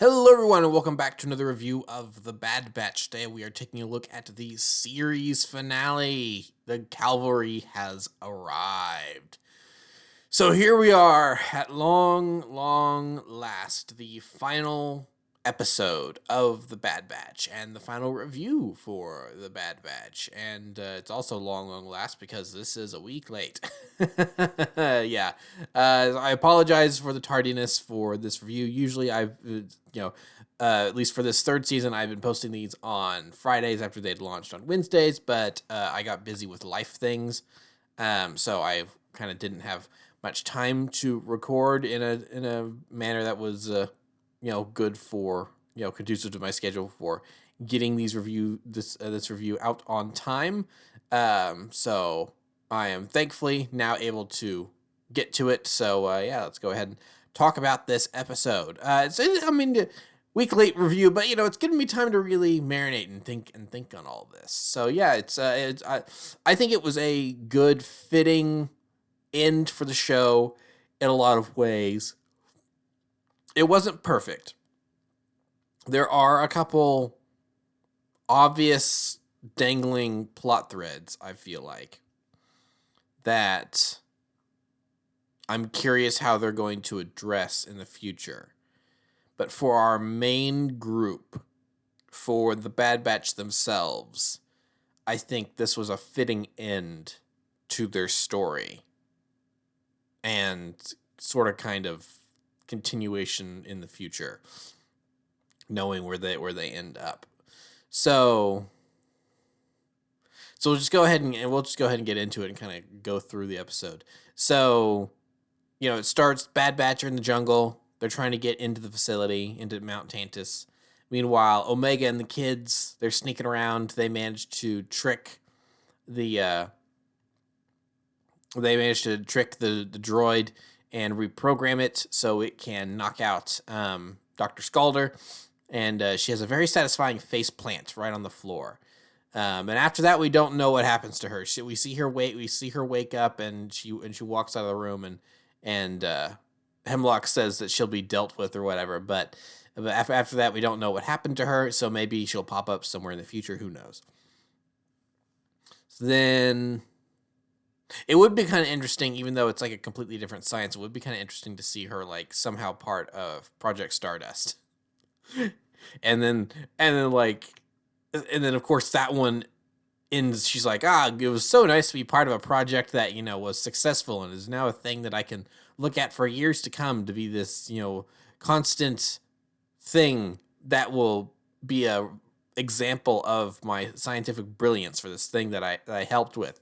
Hello everyone and welcome back to another review of The Bad Batch. Today we are taking a look at the series finale. The Calvary has arrived. So here we are at long last, the final episode of The Bad Batch and the final review for The Bad Batch. And it's also long last because this is a week late. Yeah. I apologize for the tardiness for this review. Usually at least for this third season, I've been posting these on Fridays after they'd launched on Wednesdays, but I got busy with life things. So I kind of didn't have much time to record in a manner that was good for conducive to my schedule for getting this review out on time. So I am thankfully now able to get to it. So let's go ahead and talk about this episode. Week late review, but it's giving me time to really marinate and think on all this. So yeah, I think it was a good fitting end for the show in a lot of ways. It wasn't perfect. There are a couple obvious dangling plot threads, I feel like, that I'm curious how they're going to address in the future. But for our main group, for the Bad Batch themselves, I think this was a fitting end to their story. And sort of kind of continuation in the future, knowing where they end up. So we'll just go ahead and get into it and kind of go through the episode. So, it starts Bad Batch are in the jungle. They're trying to get into the facility, into Mount Tantus. Meanwhile, Omega and the kids, they're sneaking around. They manage to trick the droid and reprogram it so it can knock out Dr. Scalder. And she has a very satisfying face plant right on the floor. And after that, we don't know what happens to her. We see her wake up, and she walks out of the room, and Hemlock says that she'll be dealt with or whatever. But after that, we don't know what happened to her. So maybe she'll pop up somewhere in the future. Who knows? So then it would be kind of interesting, even though it's like a completely different science. It would be kind of interesting to see her like somehow part of Project Stardust. and then of course that one ends. She's like, it was so nice to be part of a project that was successful and is now a thing that I can look at for years to come, to be this constant thing that will be a example of my scientific brilliance for this thing that I helped with.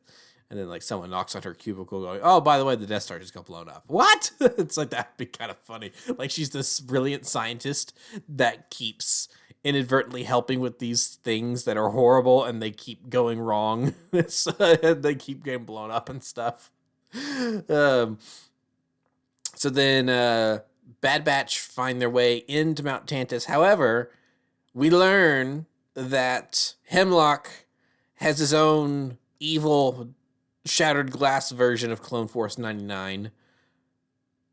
And then, like, someone knocks on her cubicle going, oh, by the way, the Death Star just got blown up. What? It's like, that'd be kind of funny. Like, she's this brilliant scientist that keeps inadvertently helping with these things that are horrible, and they keep going wrong. They keep getting blown up and stuff. So then Bad Batch find their way into Mount Tantus. However, we learn that Hemlock has his own evil shattered glass version of Clone Force 99,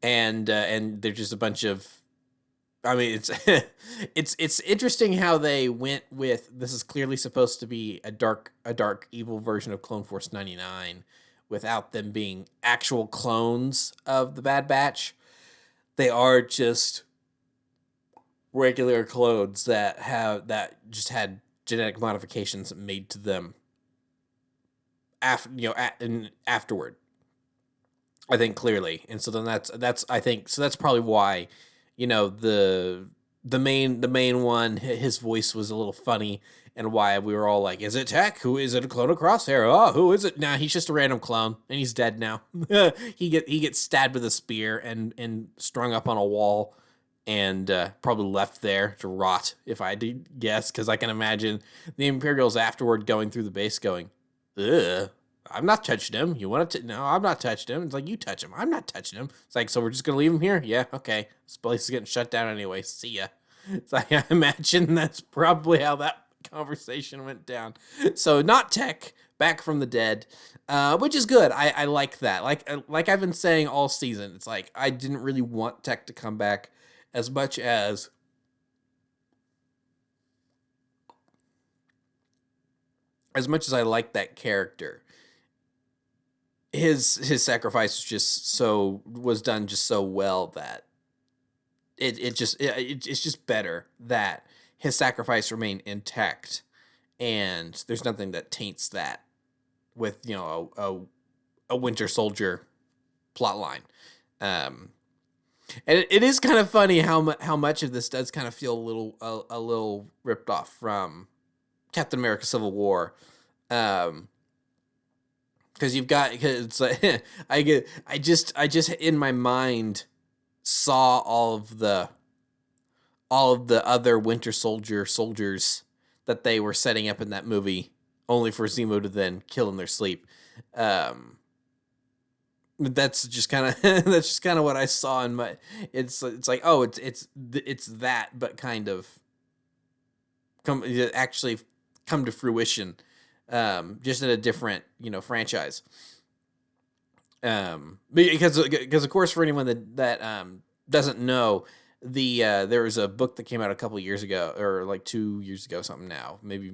and they're just a bunch of, it's it's interesting how they went with, this is clearly supposed to be a dark evil version of Clone Force 99 without them being actual clones of the Bad Batch. They are just regular clones that just had genetic modifications made to them afterward, I think, clearly. And so then that's probably why, the main one, his voice was a little funny, and why we were all like, is it Tech? Who is it? A clone of Crosshair? Oh, who is it? Nah, he's just a random clone, and he's dead now. He gets stabbed with a spear and strung up on a wall, and probably left there to rot, if I did guess, because I can imagine the Imperials afterward going through the base going, ugh, I'm not touching him. You want to? No, I'm not touching him. It's like, you touch him. I'm not touching him. It's like, so we're just going to leave him here? Yeah, okay. This place is getting shut down anyway. See ya. It's like, I imagine that's probably how that conversation went down. So not Tech, back from the dead, which is good. I like that. Like I've been saying all season, it's like, I didn't really want Tech to come back as much as as much as I like that character, his sacrifice was done just so well that it's just better that his sacrifice remained intact, and there's nothing that taints that with a Winter Soldier plot line. And it is kind of funny how much of this does kind of feel a little ripped off from Captain America: Civil War, because it's like I just in my mind saw all of the other Winter Soldiers that they were setting up in that movie, only for Zemo to then kill in their sleep. That's just kind of what I saw in my. It's like, oh, it's that, but kind of actually come to fruition, just in a different franchise. Because of course, for anyone that doesn't know, there was a book that came out a couple years ago, or like 2 years ago, something now, maybe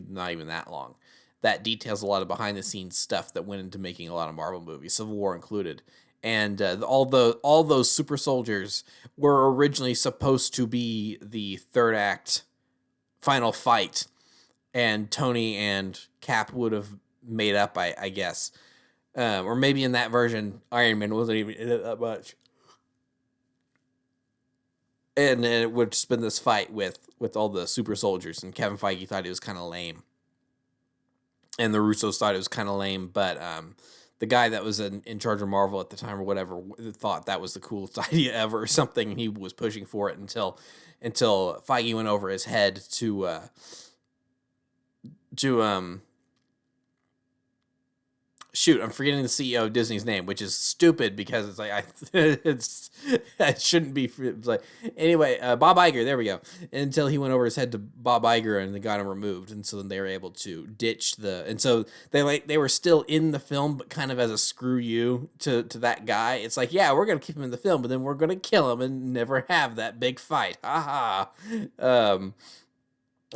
not even that long, that details a lot of behind the scenes stuff that went into making a lot of Marvel movies, Civil War included. And all those super soldiers were originally supposed to be the third act final fight, and Tony and Cap would have made up, I guess. Or maybe in that version, Iron Man wasn't even in it that much. And it would spend this fight with all the super soldiers, and Kevin Feige thought it was kind of lame. And the Russos thought it was kind of lame, but the guy that was in charge of Marvel at the time or whatever thought that was the coolest idea ever or something, and he was pushing for it until Feige went over his head to shoot, I'm forgetting the CEO of Disney's name, which is stupid because it's like it shouldn't be. It's like, anyway, Bob Iger, there we go. Until he went over his head to Bob Iger and they got him removed, and so then they were able to ditch and so they were still in the film, but kind of as a screw you to that guy. It's like, yeah, we're gonna keep him in the film, but then we're gonna kill him and never have that big fight. Ha ha.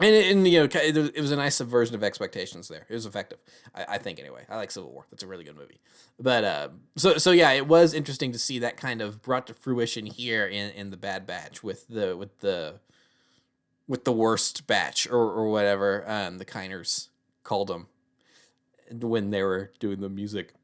And it was a nice subversion of expectations there. It was effective, I think. Anyway, I like Civil War. That's a really good movie. But so yeah, it was interesting to see that kind of brought to fruition here in the Bad Batch with the worst batch or whatever the Kiners called them when they were doing the music.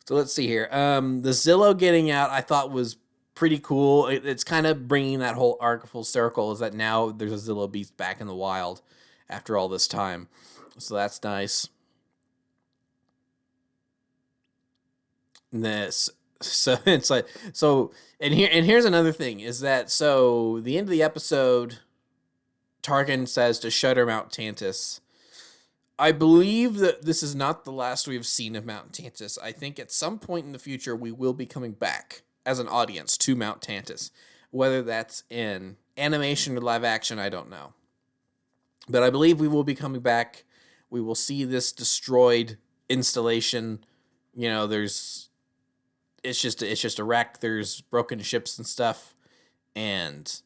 So let's see here. The Zillow getting out, I thought was pretty cool. It's kind of bringing that whole arc full circle, is that now there's a Zillow beast back in the wild after all this time. So that's nice. So it's like, and here's another thing is that, so the end of the episode, Tarkin says to shutter Mount Tantus. I believe that this is not the last we've seen of Mount Tantus. I think at some point in the future we will be coming back as an audience to Mount Tantus. Whether that's in animation or live action, I don't know. But I believe we will be coming back. We will see this destroyed installation. It's just a wreck. There's broken ships and stuff, and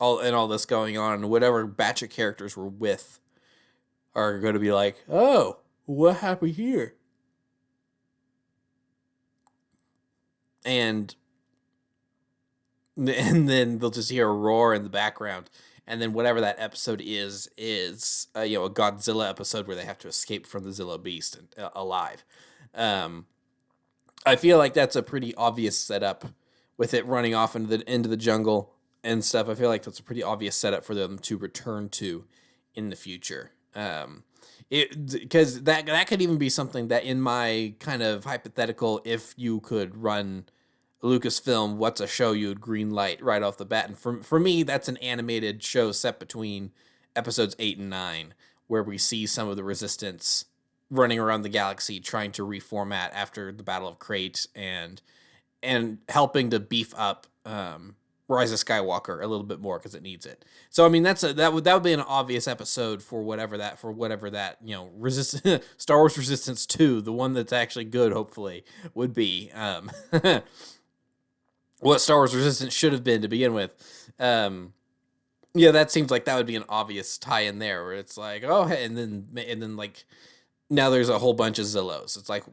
all this going on. And whatever batch of characters we're with are going to be like, oh, what happened here? And then they'll just hear a roar in the background, and then whatever that episode is a Godzilla episode where they have to escape from the Zillow Beast and alive. I feel like that's a pretty obvious setup with it running off into the jungle and stuff. I feel like that's a pretty obvious setup for them to return to in the future. Because that could even be something that, in my kind of hypothetical, if you could run Lucasfilm, what's a show you would green light right off the bat? And for me, that's an animated show set between episodes 8 and 9, where we see some of the Resistance running around the galaxy trying to reformat after the Battle of Crate and helping to beef up Rise of Skywalker a little bit more because it needs it. So I mean, that would be an obvious episode for whatever that Star Wars Resistance 2, the one that's actually good, hopefully, would be what Star Wars Resistance should have been to begin with. Yeah, that seems like that would be an obvious tie in there, where it's like, oh, hey, and then like now there's a whole bunch of Zillows. It's like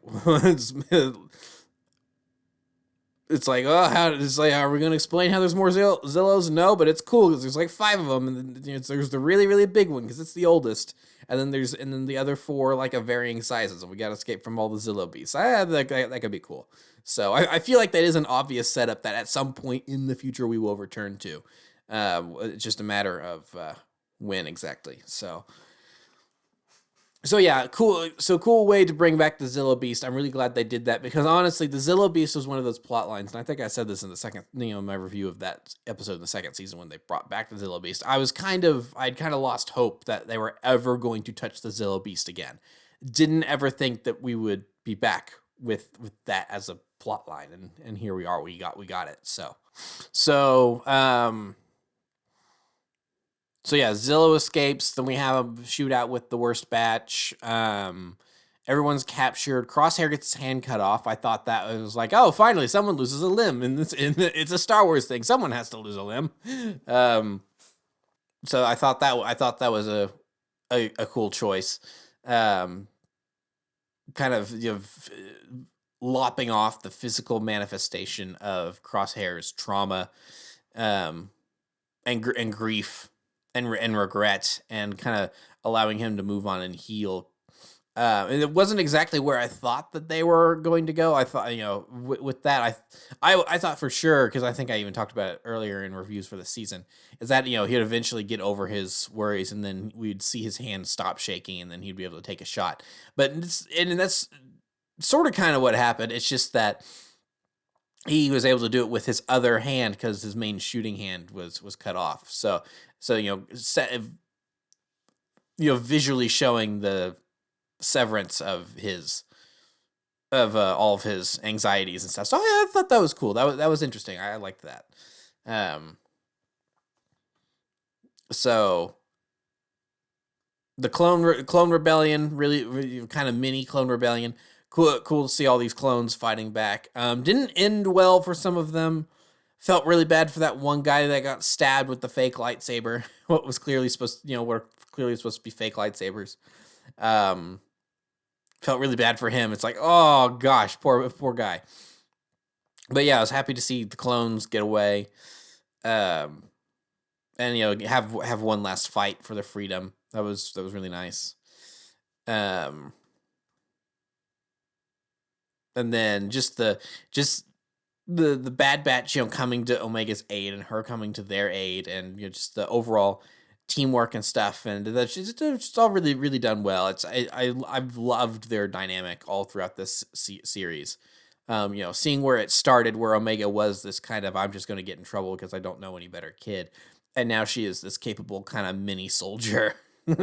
it's like, oh, are we gonna explain how there's more Zillows? No, but it's cool because there's like 5 of them, and then, there's the really really big one because it's the oldest, and then the other 4 like of varying sizes, and we got to escape from all the Zillow beasts. That could be cool. So I feel like that is an obvious setup that at some point in the future we will return to. It's just a matter of when exactly. So yeah, cool. So cool way to bring back the Zillow Beast. I'm really glad they did that because honestly, the Zillow Beast was one of those plot lines, and I think I said this in the second, my review of that episode in the second season when they brought back the Zillow Beast. I'd kind of lost hope that they were ever going to touch the Zillow Beast again. Didn't ever think that we would be back with that as a plot line, and here we are. We got it. So So yeah, Zillow escapes. Then we have a shootout with the worst batch. Everyone's captured. Crosshair gets his hand cut off. I thought that was like, oh, finally someone loses a limb. It's a Star Wars thing. Someone has to lose a limb. So I thought that was a cool choice. Kind of lopping off the physical manifestation of Crosshair's trauma, and grief and regret, and kind of allowing him to move on and heal. And it wasn't exactly where I thought that they were going to go. I thought, with that, I thought for sure, because I think I even talked about it earlier in reviews for the season, is that, he'd eventually get over his worries, and then we'd see his hand stop shaking, and then he'd be able to take a shot. But that's sort of kind of what happened. It's just that he was able to do it with his other hand because his main shooting hand was cut off. So visually showing the severance of all of his anxieties and stuff. So I thought that was cool. That was interesting. I liked that. So the clone rebellion, really kind of mini clone rebellion. Cool to see all these clones fighting back. Didn't end well for some of them. Felt really bad for that one guy that got stabbed with the fake lightsaber. What was clearly supposed to be fake lightsabers. Felt really bad for him. It's like, oh gosh, poor guy. But yeah, I was happy to see the clones get away. And have one last fight for their freedom. That was really nice. And then just the Bad Batch, coming to Omega's aid and her coming to their aid, and just the overall teamwork and stuff, and that's just all really really done well. I've loved their dynamic all throughout this series. Seeing where it started, where Omega was this kind of, I'm just going to get in trouble because I don't know any better kid, and now she is this capable kind of mini soldier. And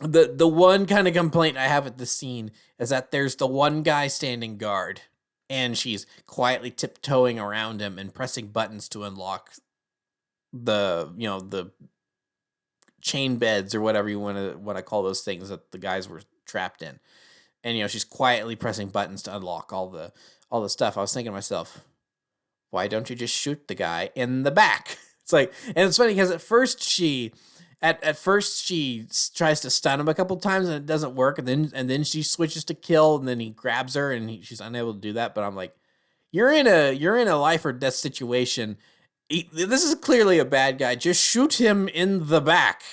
the one kind of complaint I have at the scene is that there's the one guy standing guard, and she's quietly tiptoeing around him and pressing buttons to unlock the chain beds or whatever you want to call those things that the guys were trapped in. And she's quietly pressing buttons to unlock all the stuff. I was thinking to myself, why don't you just shoot the guy in the back? It's like, and it's funny because at first she tries to stun him a couple times and it doesn't work, and then she switches to kill, and then he grabs her and she's unable to do that. But I'm like, you're in a life or death situation. This is clearly a bad guy. Just shoot him in the back.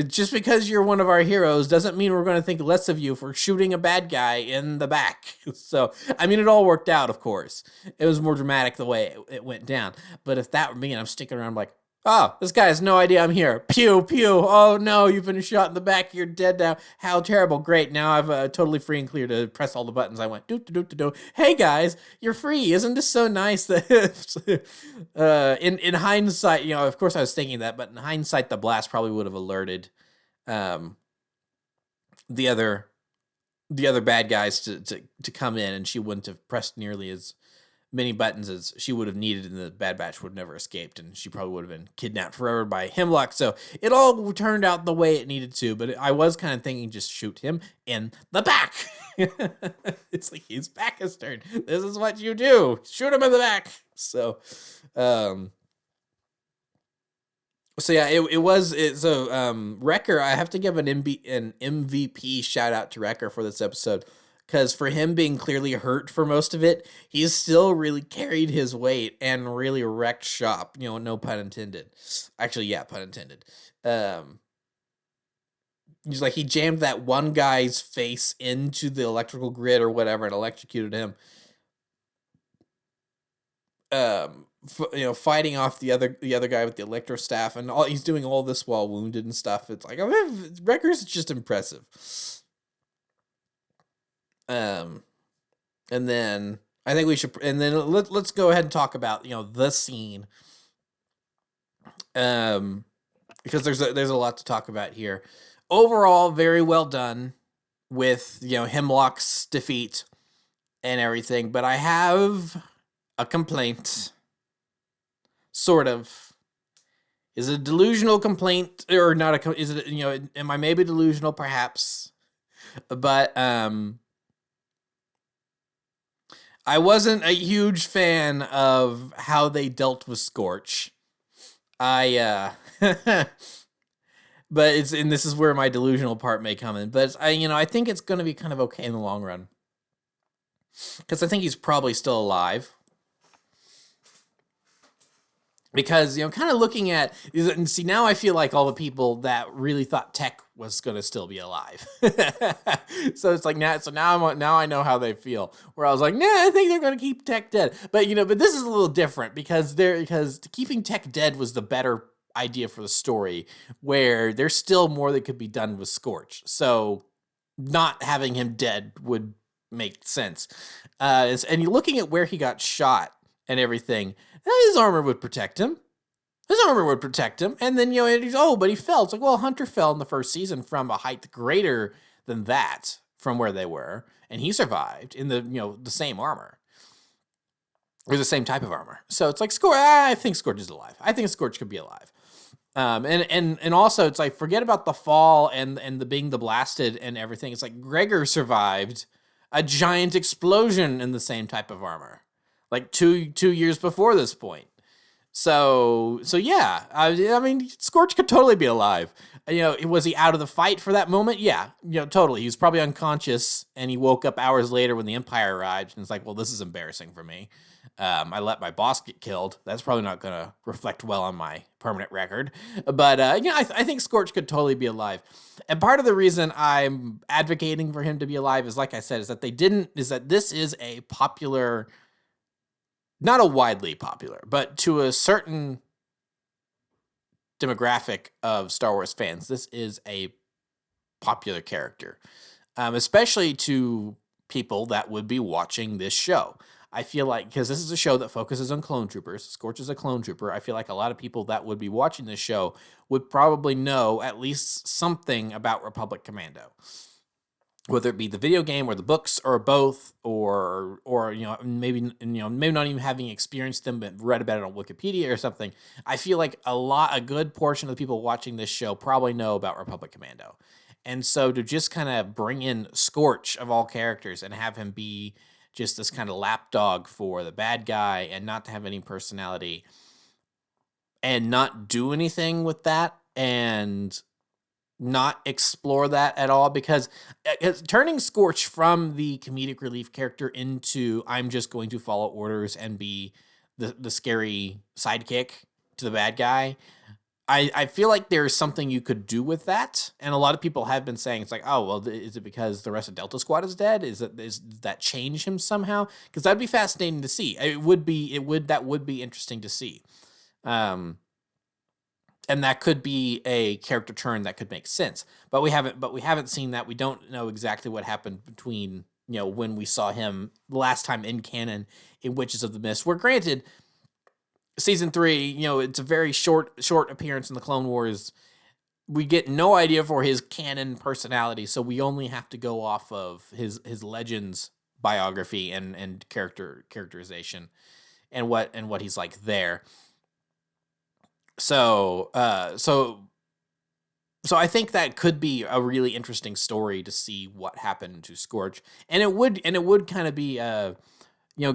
Just because you're one of our heroes doesn't mean we're going to think less of you for shooting a bad guy in the back. So, I mean, it all worked out, of course. It was more dramatic the way it went down. But if that were me and I'm sticking around like, oh, this guy has no idea I'm here. Pew, pew. Oh, no, you've been shot in the back. You're dead now. How terrible. Great. Now I'm totally free and clear to press all the buttons I want. Do. Hey, guys, you're free. Isn't this so nice? That in hindsight, of course I was thinking that, but in hindsight, the blast probably would have alerted the other bad guys to come in, and she wouldn't have pressed nearly as many buttons as she would have needed, and the Bad Batch would have never escaped, and she probably would have been kidnapped forever by Hemlock. So it all turned out the way it needed to, but I was kind of thinking just shoot him in the back. It's like, he's back his turn. This is what you do. Shoot him in the back. So, So yeah, so Wrecker, I have to give an MVP shout out to Wrecker for this episode, because for him being clearly hurt for most of it, he's still really carried his weight and really wrecked shop. No pun intended. Actually, yeah, pun intended. Um, he's like, he jammed that one guy's face into the electrical grid or whatever and electrocuted him. Fighting off the other guy with the electro staff, and he's doing all this while wounded and stuff. It's like, I mean, Wrecker's just impressive. Um, and then I think we should, and then let's go ahead and talk about the scene. Because there's a lot to talk about here. Overall, very well done with Hemlock's defeat and everything, but I have a complaint. Sort of. Is it a delusional complaint or not? Is it, am I maybe delusional? Perhaps. But I wasn't a huge fan of how they dealt with Scorch. But this is where my delusional part may come in. But I think it's going to be kind of okay in the long run, because I think he's probably still alive. Because, kind of looking at, and see, now I feel like all the people that really thought Tech was going to still be alive. So it's like, now I know how they feel. Where I was like, nah, I think they're going to keep Tech dead. But, but this is a little different, because keeping Tech dead was the better idea for the story, where there's still more that could be done with Scorch. So not having him dead would make sense. And you're looking at where he got shot and everything, his armor would protect him. And then, but he fell. It's like, well, Hunter fell in the first season from a height greater than that from where they were, and he survived in the same armor. Or the same type of armor. So it's like, Scorch, I think Scorch is alive. I think Scorch could be alive. And also, it's like, forget about the fall and the being the blasted and everything. It's like, Gregor survived a giant explosion in the same type of armor, like two years before this point. So yeah, I mean, Scorch could totally be alive. Was he out of the fight for that moment? Yeah, totally. He was probably unconscious, and he woke up hours later when the Empire arrived, and it's like, well, this is embarrassing for me. I let my boss get killed. That's probably not going to reflect well on my permanent record. But I think Scorch could totally be alive. And part of the reason I'm advocating for him to be alive is, like I said, is that this is a popular, not a widely popular, but to a certain demographic of Star Wars fans, this is a popular character, especially to people that would be watching this show. I feel like, because this is a show that focuses on clone troopers, Scorch is a clone trooper, I feel like a lot of people that would be watching this show would probably know at least something about Republic Commando. Whether it be the video game or the books or both, or maybe not even having experienced them but read about it on Wikipedia or something. I feel like a good portion of the people watching this show probably know about Republic Commando. And so to just kind of bring in Scorch of all characters and have him be just this kind of lapdog for the bad guy and not to have any personality and not do anything with that and not explore that at all, because turning Scorch from the comedic relief character into, I'm just going to follow orders and be the scary sidekick to the bad guy, I feel like there's something you could do with that. And a lot of people have been saying, it's like, oh, well, is it because the rest of Delta Squad is dead? Is that change him somehow? Because that'd be fascinating to see. That would be interesting to see. And that could be a character turn that could make sense. But we haven't seen that. We don't know exactly what happened between, when we saw him the last time in canon in Witches of the Mist, where, granted, season 3, it's a very short appearance in the Clone Wars. We get no idea for his canon personality, so we only have to go off of his Legends biography and characterization and what he's like there. So I think that could be a really interesting story to see what happened to Scorch, and it would kind of be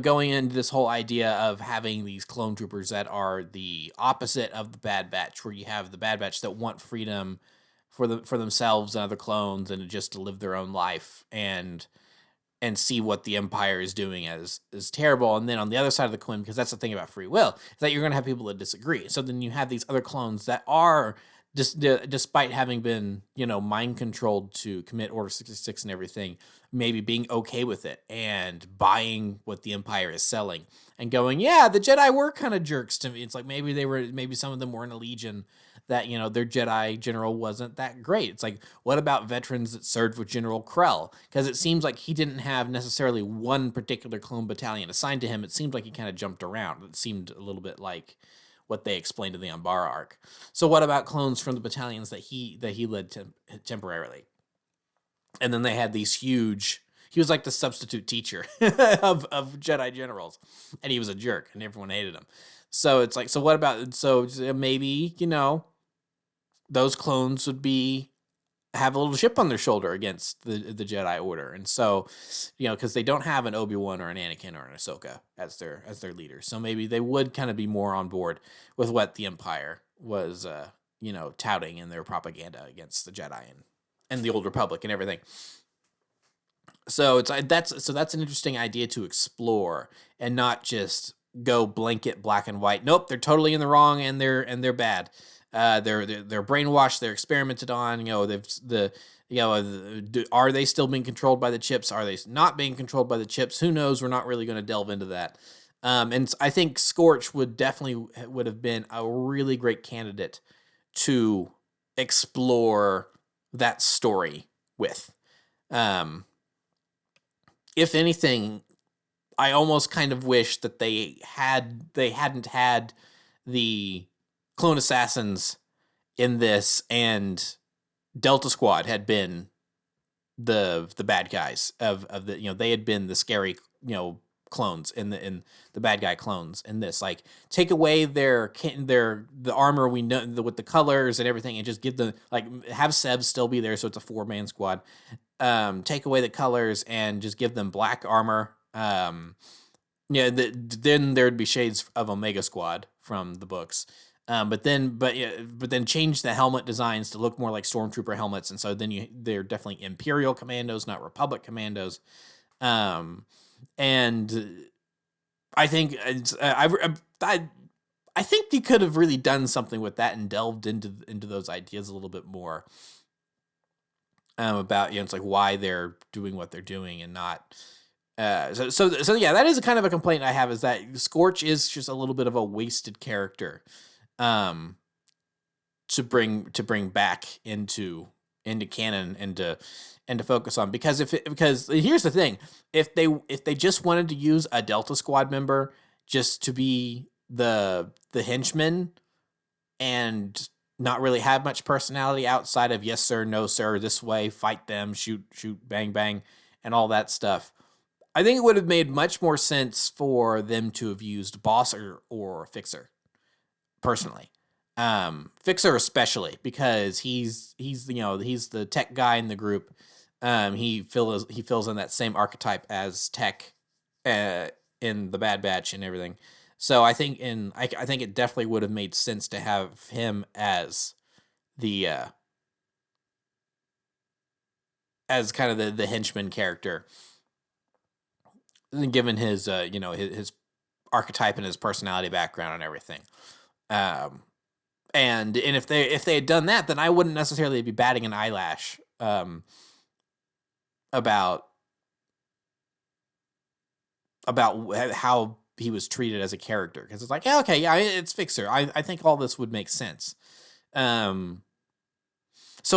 going into this whole idea of having these clone troopers that are the opposite of the Bad Batch, where you have the Bad Batch that want freedom for themselves and other clones and just to live their own life and see what the Empire is doing as terrible. And then on the other side of the coin, because that's the thing about free will, is that you're going to have people that disagree. So then you have these other clones that are, just despite having been, mind controlled to commit Order 66 and everything, maybe being okay with it and buying what the Empire is selling and going, yeah, the Jedi were kind of jerks to me. It's like maybe some of them were in a legion that, their Jedi general wasn't that great. It's like, what about veterans that served with General Krell? Because it seems like he didn't have necessarily one particular clone battalion assigned to him. It seemed like he kind of jumped around. It seemed a little bit like what they explained in the Umbara arc. So what about clones from the battalions that he led temporarily? And then they had these huge... He was like the substitute teacher of Jedi generals, and he was a jerk, and everyone hated him. So it's like, so what about... So maybe, those clones would have a little chip on their shoulder against the Jedi Order. And so, because they don't have an Obi-Wan or an Anakin or an Ahsoka as their leader. So maybe they would kind of be more on board with what the Empire was, touting in their propaganda against the Jedi and the Old Republic and everything. So that's an interesting idea to explore and not just go blanket black and white. Nope, they're totally in the wrong and they're bad. They're brainwashed. They're experimented on. Are they still being controlled by the chips? Are they not being controlled by the chips? Who knows? We're not really going to delve into that. And I think Scorch would have been a really great candidate to explore that story with. If anything, I almost kind of wish that they hadn't had the clone assassins in this, and Delta Squad had been the bad guys of the, they had been the scary, clones in the bad guy clones in this. Like, take away the armor we know with the colors and everything, and just give them, like, have Seb still be there so it's a 4-man squad. Take away the colors and just give them black armor. Then there'd be shades of Omega Squad from the books. But then change the helmet designs to look more like Stormtrooper helmets, and so then they're definitely Imperial commandos, not Republic commandos. And I think I think you could have really done something with that and delved into those ideas a little bit more. About it's like why they're doing what they're doing and not. So yeah, that is a kind of a complaint I have, is that Scorch is just a little bit of a wasted character. To bring back into canon and to focus on, because here's the thing, if they just wanted to use a Delta Squad member just to be the henchman and not really have much personality outside of yes sir, no sir, this way, fight them, shoot, bang bang, and all that stuff, I think it would have made much more sense for them to have used Boss or Fixer. Personally, Fixer especially, because he's the tech guy in the group. He fills in that same archetype as Tech in the Bad Batch and everything. So I think I think it definitely would have made sense to have him as the as kind of the henchman character, given his his archetype and his personality background and everything. And if they had done that, then I wouldn't necessarily be batting an eyelash about how he was treated as a character, because it's like, yeah, okay, yeah, it's Fixer. I think all this would make sense. So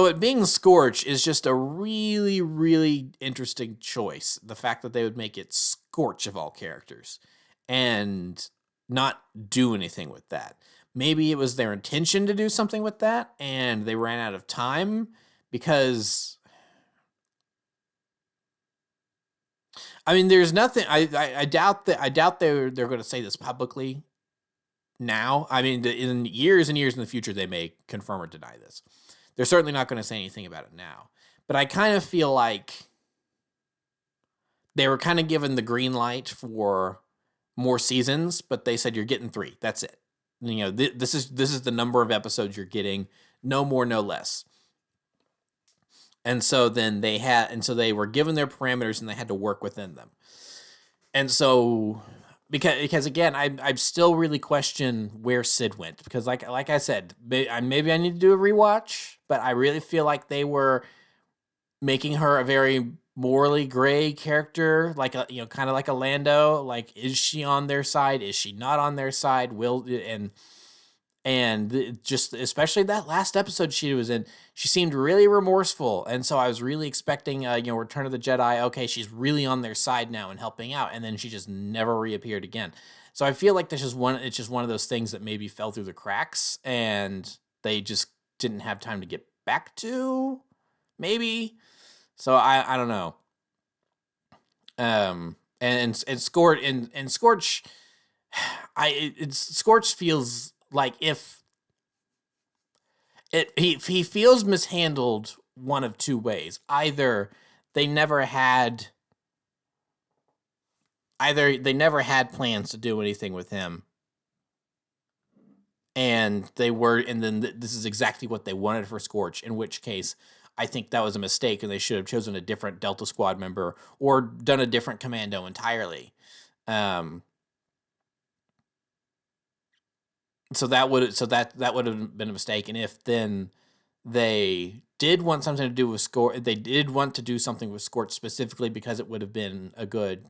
it being Scorch is just a really, really interesting choice. The fact that they would make it Scorch of all characters and not do anything with that. Maybe it was their intention to do something with that, and they ran out of time, because I mean, there's nothing. I doubt they're going to say this publicly now. I mean, in years and years in the future, they may confirm or deny this. They're certainly not going to say anything about it now. But I kind of feel like they were kind of given the green light for more seasons, but they said you're getting 3. That's it. This is the number of episodes you're getting, no more, no less. And so then they were given their parameters and they had to work within them. And so because again, I still really question where Sid went, because like I said, maybe I need to do a rewatch, but I really feel like they were making her a very morally gray character, like kind of like a Lando. Like, is she on their side? Is she not on their side? And just especially that last episode she was in, she seemed really remorseful, and so I was really expecting Return of the Jedi, okay, she's really on their side now and helping out, and then she just never reappeared again. So I feel like it's just one of those things that maybe fell through the cracks and they just didn't have time to get back to, maybe. So I don't know. And Scorch, Scorch feels like he feels mishandled one of two ways. Either they never had plans to do anything with him, and then this is exactly what they wanted for Scorch, in which case I think that was a mistake and they should have chosen a different Delta Squad member or done a different commando entirely. So that would have been a mistake. And if then they did want something to do with Scorch, they did want to do something with Scorch specifically because it would have been a good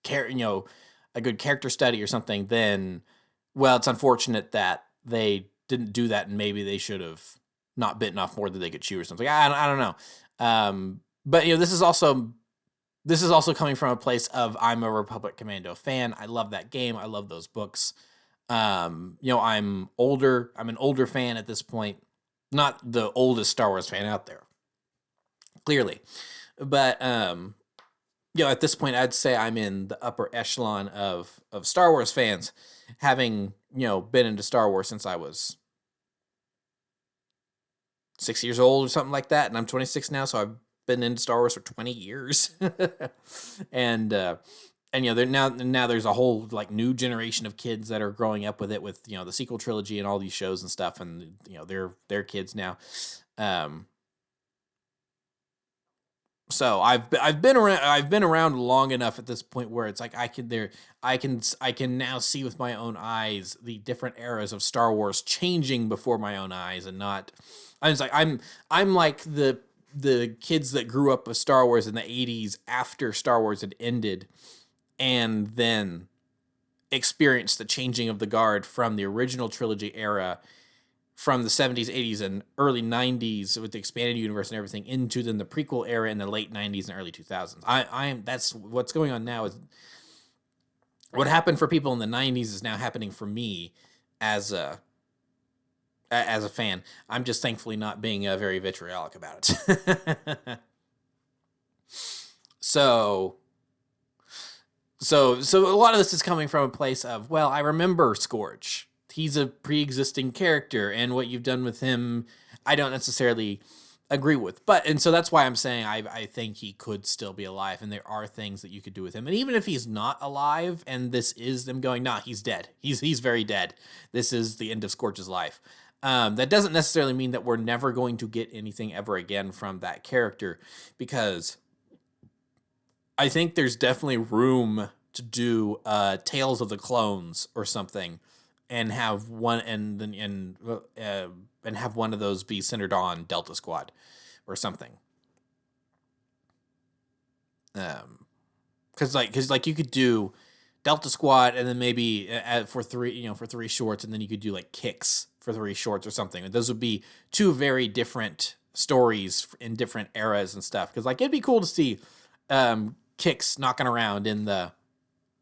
character study or something, then, well, it's unfortunate that they didn't do that, and maybe they should have not bitten off more than they could chew or something. I don't know. But this is also coming from a place of, I'm a Republic Commando fan. I love that game. I love those books. I'm older. I'm an older fan at this point. Not the oldest Star Wars fan out there, clearly. But, at this point, I'd say I'm in the upper echelon of Star Wars fans, having, been into Star Wars since I was 6 years old or something like that. And I'm 26 now, so I've been into Star Wars for 20 years. And now there's a whole new generation of kids that are growing up with it, with the sequel trilogy and all these shows and stuff, and they're kids now. So I've been around long enough at this point where it's like I can now see with my own eyes the different eras of Star Wars changing before my own eyes, and not. I'm like the kids that grew up with Star Wars in the 80s after Star Wars had ended, and then experienced the changing of the guard from the original trilogy era, from the 70s, 80s, and early 90s with the expanded universe and everything, into then the prequel era in the late 90s and early 2000s. That's what's going on now. Is what happened for people in the 90s is now happening for me as a fan. I'm just thankfully not being very vitriolic about it. So a lot of this is coming from a place of, well, I remember Scorch. He's a pre-existing character, and what you've done with him, I don't necessarily agree with. And so that's why I'm saying I think he could still be alive, and there are things that you could do with him. And even if he's not alive, and this is them going, nah, he's dead. He's very dead. This is the end of Scorch's life. That doesn't necessarily mean that we're never going to get anything ever again from that character, because I think there's definitely room to do Tales of the Clones or something, and have one and have one of those be centered on Delta Squad or something. Because you could do Delta Squad, and then maybe for three shorts, and then you could do Kicks for 3 shorts or something. Those would be 2 very different stories in different eras and stuff. Because it'd be cool to see Kicks knocking around in the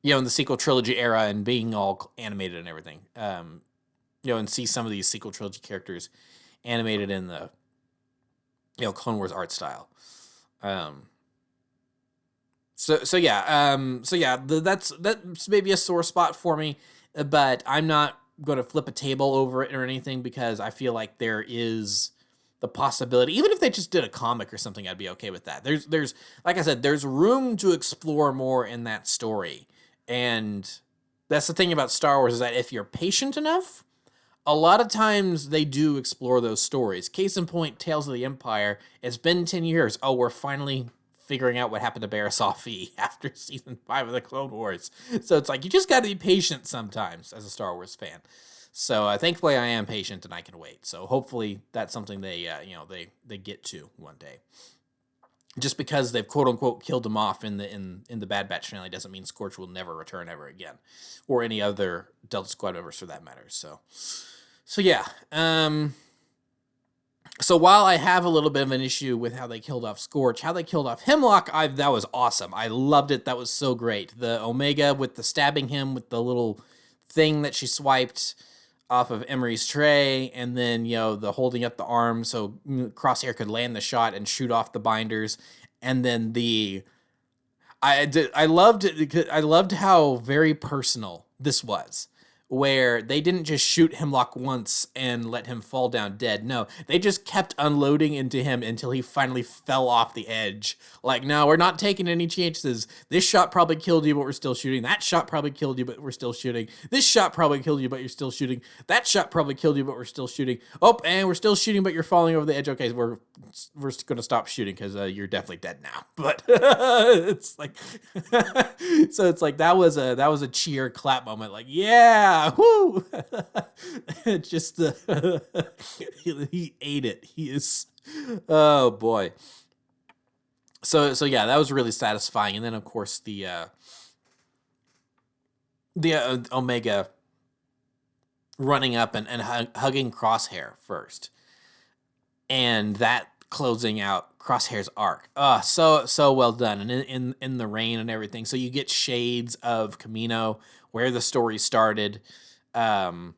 in the sequel trilogy era and being all animated and everything. And see some of these sequel trilogy characters animated in the Clone Wars art style. That's maybe a sore spot for me, but I'm not going to flip a table over it or anything, because I feel like there is the possibility, even if they just did a comic or something, I'd be okay with that. There's like I said, there's room to explore more in that story. And that's the thing about Star Wars, is that if you're patient enough, a lot of times they do explore those stories. Case in point, Tales of the Empire. It's been 10 years. Oh, we're finally figuring out what happened to Barriss Offee after season 5 of the Clone Wars. So it's like, you just got to be patient sometimes as a Star Wars fan. So thankfully I am patient and I can wait. So hopefully that's something they get to one day. Just because they've quote unquote killed him off in the Bad Batch finale doesn't mean Scorch will never return ever again, or any other Delta Squad members for that matter. So yeah. So while I have a little bit of an issue with how they killed off Scorch, how they killed off Hemlock, that was awesome. I loved it. That was so great. The Omega with the stabbing him with the little thing that she swiped off of Emery's tray, and then, the holding up the arm so Crosshair could land the shot and shoot off the binders. And then I loved it. I loved how very personal this was, where they didn't just shoot Hemlock once and let him fall down dead. No, they just kept unloading into him until he finally fell off the edge. Like, no, we're not taking any chances. This shot probably killed you, but we're still shooting. That shot probably killed you, but we're still shooting. This shot probably killed you, but you're still shooting. That shot probably killed you, but we're still shooting. Oh, and we're still shooting, but you're falling over the edge. Okay, we're going to stop shooting because you're definitely dead now. But it's like, so it's like that was a cheer clap moment. Like, yeah, woo! Just he ate it. He is, oh boy. So yeah, that was really satisfying. And then of course the Omega running up and hugging Crosshair first, and that closing out Crosshair's arc. So well done. And in the rain and everything. So you get shades of Camino, where the story started, and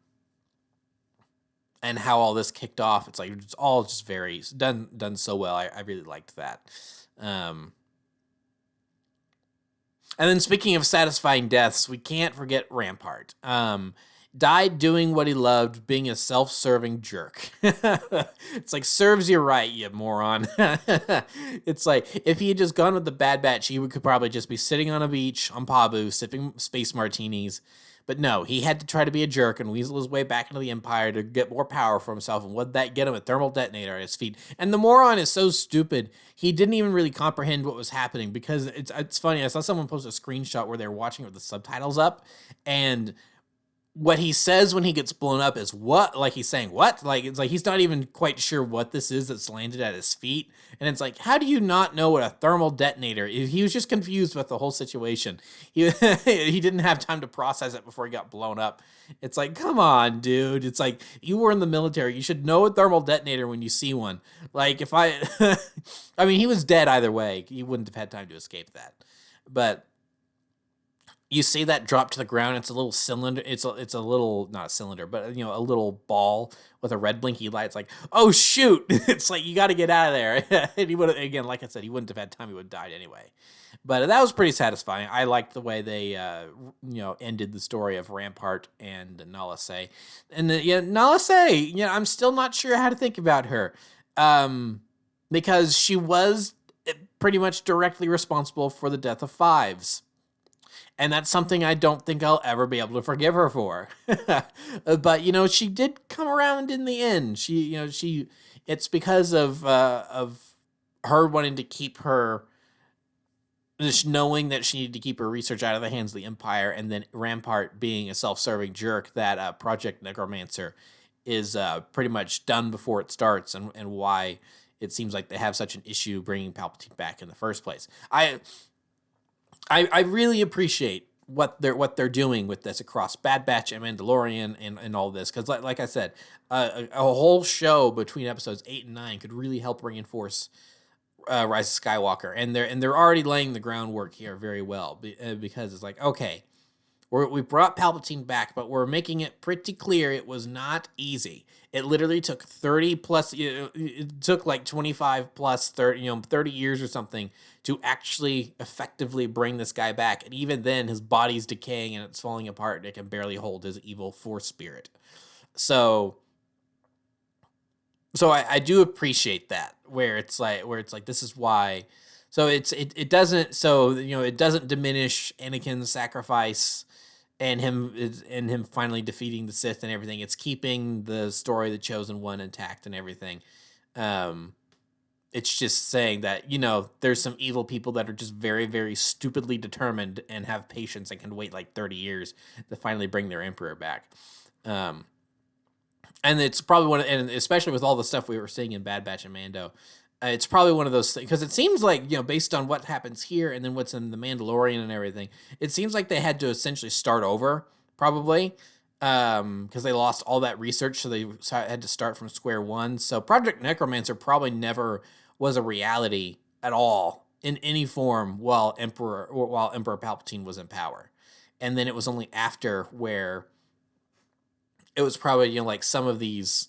how all this kicked off. It's like, it's all just very done so well. I really liked that. And then speaking of satisfying deaths, we can't forget Rampart. Died doing what he loved, being a self-serving jerk. It's like, serves you right, you moron. It's like, if he had just gone with the Bad Batch, he could probably just be sitting on a beach on Pabu, sipping space martinis. But no, he had to try to be a jerk and weasel his way back into the Empire to get more power for himself. And what'd that get him? A thermal detonator at his feet. And the moron is so stupid, he didn't even really comprehend what was happening, because it's funny. I saw someone post a screenshot where they were watching it with the subtitles up, and what he says when he gets blown up is, what? Like, he's saying, what? Like, it's like he's not even quite sure what this is that's landed at his feet. And it's like, how do you not know what a thermal detonator is? He was just confused with the whole situation. He didn't have time to process it before he got blown up. It's like, come on, dude. It's like, you were in the military. You should know a thermal detonator when you see one. Like, if I mean, he was dead either way. He wouldn't have had time to escape that. But you see that drop to the ground. It's a little cylinder. It's a little, not a cylinder, but a little ball with a red blinky light. It's like, oh shoot! It's like, you got to get out of there. And he would have, again, like I said, he wouldn't have had time. He would have died anyway. But that was pretty satisfying. I liked the way they ended the story of Rampart and Nala Se. And Nala Se, I'm still not sure how to think about her, because she was pretty much directly responsible for the death of Fives. And that's something I don't think I'll ever be able to forgive her for. But, she did come around in the end. It's because of her wanting to keep her, just knowing that she needed to keep her research out of the hands of the Empire, and then Rampart being a self-serving jerk, that Project Necromancer is pretty much done before it starts, and why it seems like they have such an issue bringing Palpatine back in the first place. I really appreciate what they're doing with this across Bad Batch and Mandalorian and all this, because like I said, a whole show between episodes 8 and 9 could really help reinforce Rise of Skywalker, and they're already laying the groundwork here very well, because it's like, okay, we brought Palpatine back, but we're making it pretty clear it was not easy. It literally took 30 plus, it took like 25 plus 30 years or something to actually effectively bring this guy back. And even then, his body's decaying and it's falling apart, and it can barely hold his evil Force spirit. So So I do appreciate that, where it's like this is why. So it doesn't, so it doesn't diminish Anakin's sacrifice and him finally defeating the Sith and everything. It's keeping the story of the Chosen One intact and everything. Um, it's just saying that there's some evil people that are just very, very stupidly determined and have patience and can wait like 30 years to finally bring their emperor back. Um, and it's probably and especially with all the stuff we were seeing in Bad Batch and Mando, it's probably one of those things, because it seems like, based on what happens here and then what's in the Mandalorian and everything, it seems like they had to essentially start over, probably, because they lost all that research, so they had to start from square one. So Project Necromancer probably never was a reality at all in any form while Emperor Palpatine was in power, and then it was only after where it was probably like some of these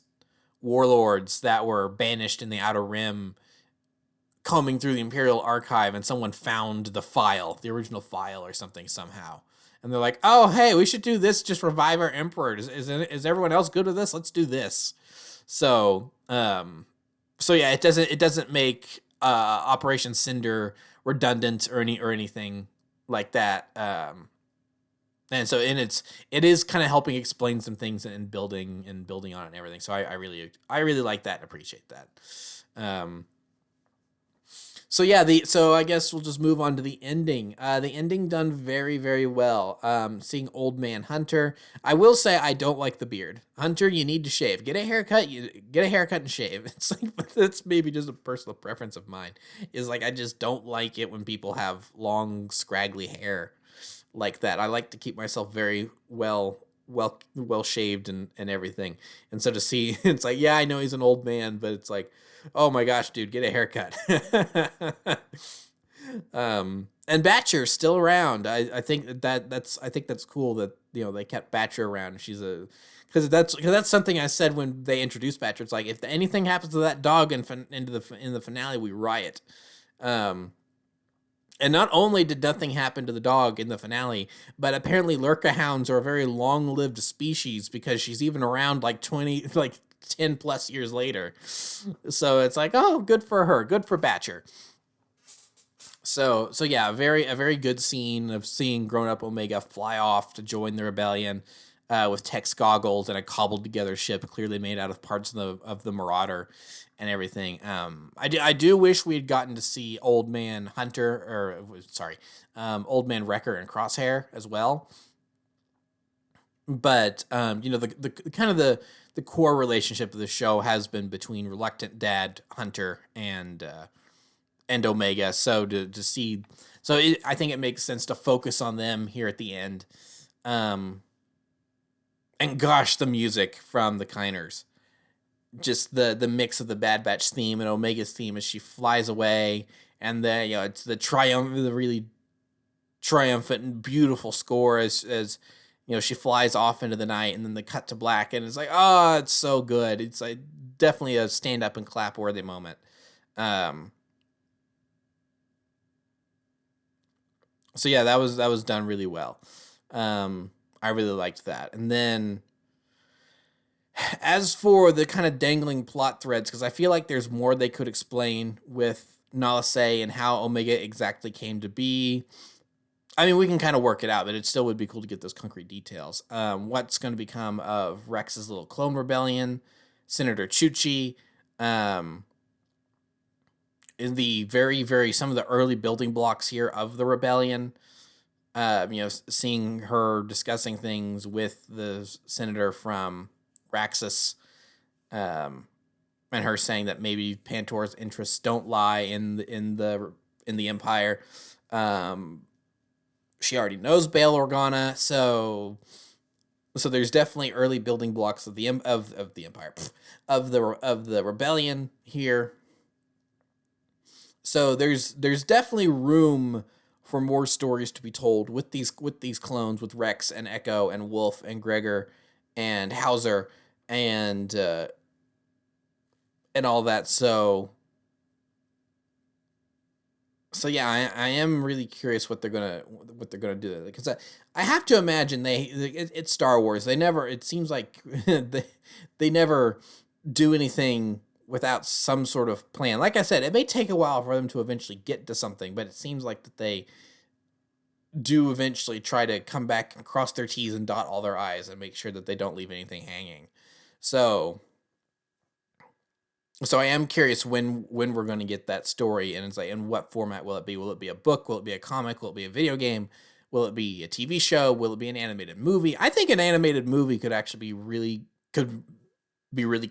warlords that were banished in the Outer Rim combing through the Imperial Archive, and someone found the original file or something somehow. And they're like, oh, hey, we should do this, just revive our Emperor. Is everyone else good with this? Let's do this. So yeah, it doesn't make Operation Cinder redundant or anything like that. And so it is kind of helping explain some things and building on it and everything. So I really like that and appreciate that. So yeah, so I guess we'll just move on to the ending. The ending done very, very well. Seeing Old Man Hunter. I will say I don't like the beard. Hunter, you need to shave. Get a haircut. And shave. It's like, that's maybe just a personal preference of mine. Is like, I just don't like it when people have long, scraggly hair like that. I like to keep myself very well shaved and everything. And so to see, it's like, yeah, I know he's an old man, but it's like, oh my gosh, dude, get a haircut. And Batcher's still around. I think that's cool that they kept Batcher around. Because that's something I said when they introduced Batcher. It's like, if anything happens to that dog in the finale, we riot. And not only did nothing happen to the dog in the finale, but apparently Lurka hounds are a very long-lived species, because she's even around like 10 plus years later. So it's like, oh, good for her. Good for Batcher. So yeah, a very good scene of seeing grown-up Omega fly off to join the rebellion with Tech's goggles and a cobbled together ship clearly made out of parts of the Marauder and everything. I do wish we had gotten to see Old Man Old Man Wrecker and Crosshair as well. But the kind of the core relationship of the show has been between reluctant dad Hunter and Omega. So to see, I think it makes sense to focus on them here at the end. And gosh, the music from the Kiners, just the mix of the Bad Batch theme and Omega's theme as she flies away, and then it's the really triumphant and beautiful score as she flies off into the night, and then the cut to black, and it's like, oh, it's so good. It's like definitely a stand up and clap worthy moment. So yeah, that was done really well. I really liked that. And then as for the kind of dangling plot threads, because I feel like there's more they could explain with Nala Se and how Omega exactly came to be. I mean, we can kind of work it out, but it still would be cool to get those concrete details. What's going to become of Rex's little clone rebellion, Senator Chuchi, in the very, very, some of the early building blocks here of the rebellion. Seeing her discussing things with the senator from Raxus, and her saying that maybe Pantor's interests don't lie in the Empire. She already knows Bail Organa, so there's definitely early building blocks of the Empire, of the rebellion here. So there's definitely room for more stories to be told with these clones, with Rex and Echo and Wolf and Gregor and Hauser and all that. So yeah, I am really curious what they're gonna do, because I have to imagine it's Star Wars. It seems like they never do anything without some sort of plan. Like I said, it may take a while for them to eventually get to something, but it seems like that they do eventually try to come back and cross their T's and dot all their I's and make sure that they don't leave anything hanging. So I am curious when we're going to get that story, and it's like, in what format will it be? Will it be a book? Will it be a comic? Will it be a video game? Will it be a TV show? Will it be an animated movie? I think an animated movie could actually be really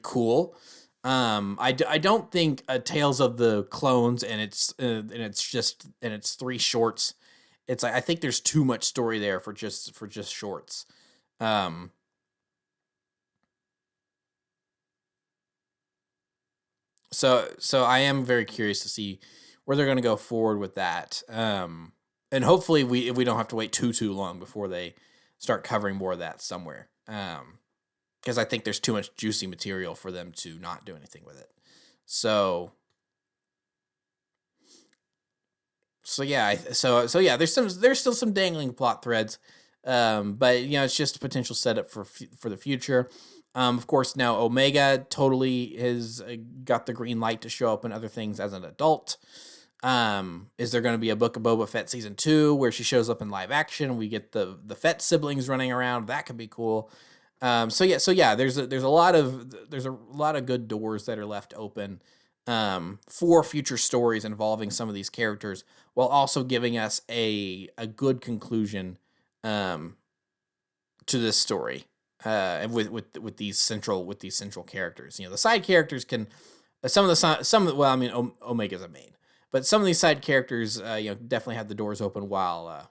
cool. I don't think Tales of the Clones and it's 3 shorts. It's like, I think there's too much story there for just shorts. So I am very curious to see where they're going to go forward with that. And hopefully we don't have to wait too long before they start covering more of that somewhere. Because I think there's too much juicy material for them to not do anything with it. So yeah, so yeah, there's still some dangling plot threads. But it's just a potential setup for the future. Of course, now Omega totally has got the green light to show up in other things as an adult. Is there going to be a Book of Boba Fett season 2 where she shows up in live action? We get the Fett siblings running around. That could be cool. So yeah, there's a lot of good doors that are left open for future stories involving some of these characters, while also giving us a good conclusion to this story. With these central characters, the side characters can Omega's a main, but some of these side characters, definitely have the doors open while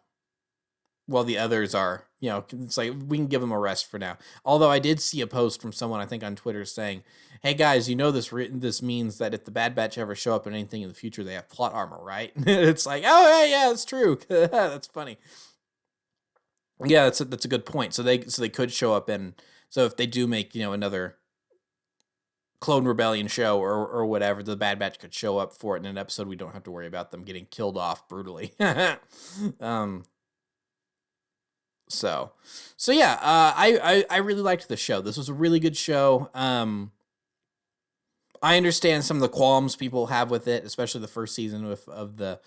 the others are, it's like we can give them a rest for now. Although I did see a post from someone, I think on Twitter, saying, "Hey guys, this means that if the Bad Batch ever show up in anything in the future, they have plot armor, right?" It's like, oh yeah, it's true. That's funny. Yeah, that's a good point. So they could show up in. So if they do make another Clone Rebellion show or whatever, the Bad Batch could show up for it in an episode. We don't have to worry about them getting killed off brutally. So yeah, I really liked the show. This was a really good show. I understand some of the qualms people have with it, especially the first season of the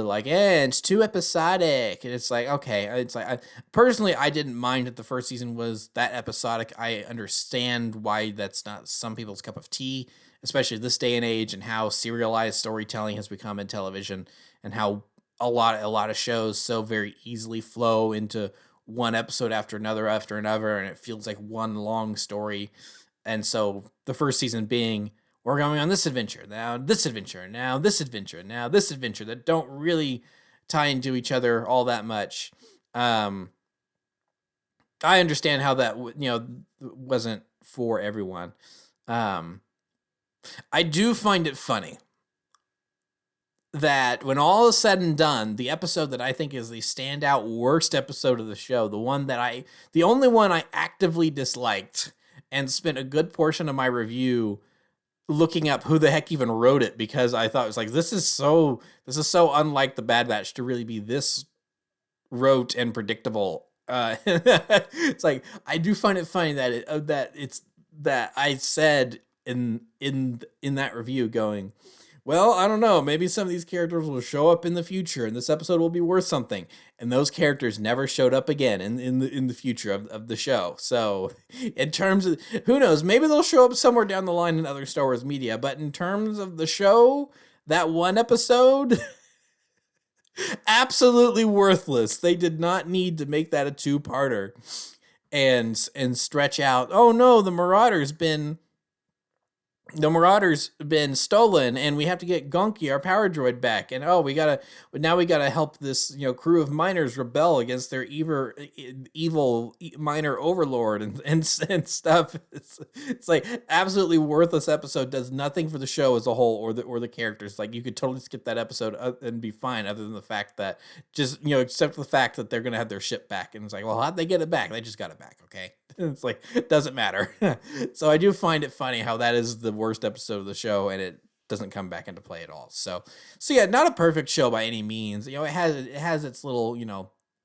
like, it's too episodic. And it's like, okay, it's like, personally, I didn't mind that the first season was that episodic. I understand why that's not some people's cup of tea, especially this day and age, and how serialized storytelling has become in television, and how a lot of shows so very easily flow into one episode after another, and it feels like one long story. And so the first season being, we're going on this adventure, now this adventure, now this adventure, now this adventure, that don't really tie into each other all that much. I understand how that wasn't for everyone. I do find it funny that when all is said and done, the episode that I think is the standout worst episode of the show, the only one I actively disliked and spent a good portion of my review looking up who the heck even wrote it, because I thought it was like, this is so unlike the Bad Batch to really be this rote and predictable. It's like, I do find it funny that I said in that review, going, well, I don't know, maybe some of these characters will show up in the future and this episode will be worth something. And those characters never showed up again in the future of the show. So in terms of, who knows, maybe they'll show up somewhere down the line in other Star Wars media. But in terms of the show, that one episode, absolutely worthless. They did not need to make that a 2-parter and stretch out, oh no, the Marauder's been stolen and we have to get Gonki, our power droid, back, and we gotta help this crew of miners rebel against their evil miner overlord and stuff. It's like absolutely worthless episode, does nothing for the show as a whole or the characters. Like, you could totally skip that episode and be fine, other than the fact that except for the fact that they're gonna have their ship back, and it's like, well, how'd they get it back? They just got it back, okay. It's like, it doesn't matter. So I do find it funny how that is the worst episode of the show and it doesn't come back into play at all. So yeah, not a perfect show by any means. It has its little,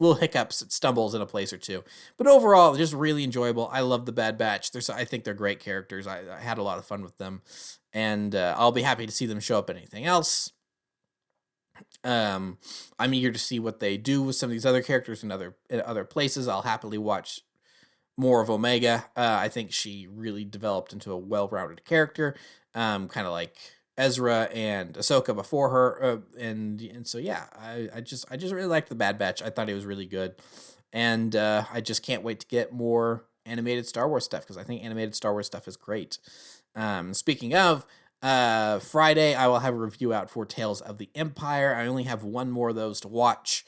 little hiccups, stumbles in a place or two. But overall, just really enjoyable. I love the Bad Batch. I think they're great characters. I had a lot of fun with them, and I'll be happy to see them show up in anything else. I'm eager to see what they do with some of these other characters in other places. I'll happily watch more of Omega. I think she really developed into a well-rounded character, kind of like Ezra and Ahsoka before her, and so yeah, I just really liked the Bad Batch. I thought it was really good, and I just can't wait to get more animated Star Wars stuff, because I think animated Star Wars stuff is great. Speaking of, Friday I will have a review out for Tales of the Empire. I only have one more of those to watch.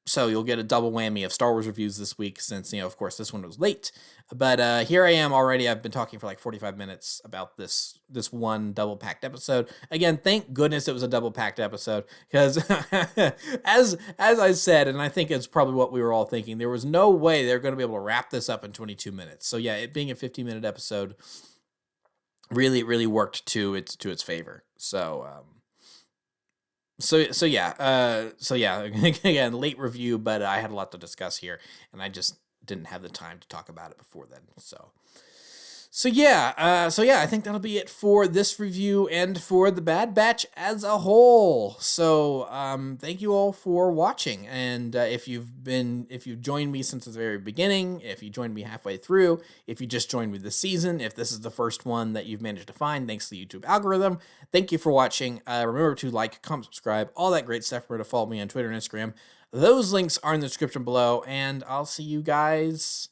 So you'll get a double whammy of Star Wars reviews this week, since, of course, this one was late. But here I am already. I've been talking for like 45 minutes about this one double-packed episode. Again, thank goodness it was a double-packed episode, because as I said, and I think it's probably what we were all thinking, there was no way they're going to be able to wrap this up in 22 minutes. So yeah, it being a 15-minute episode really, really worked to its favor. So yeah, again, late review, but I had a lot to discuss here, and I just didn't have the time to talk about it before then. So yeah, I think that'll be it for this review and for the Bad Batch as a whole. So thank you all for watching, and if you've joined me since the very beginning, if you joined me halfway through, if you just joined me this season, if this is the first one that you've managed to find thanks to the YouTube algorithm, thank you for watching. Remember to like, comment, subscribe, all that great stuff. Remember to follow me on Twitter and Instagram. Those links are in the description below, and I'll see you guys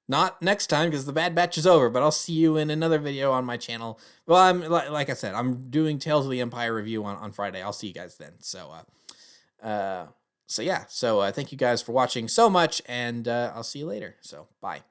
not next time, because the Bad Batch is over, but I'll see you in another video on my channel. Well, like I said, I'm doing Tales of the Empire review on Friday. I'll see you guys then. So yeah. So thank you guys for watching so much, and I'll see you later. So bye.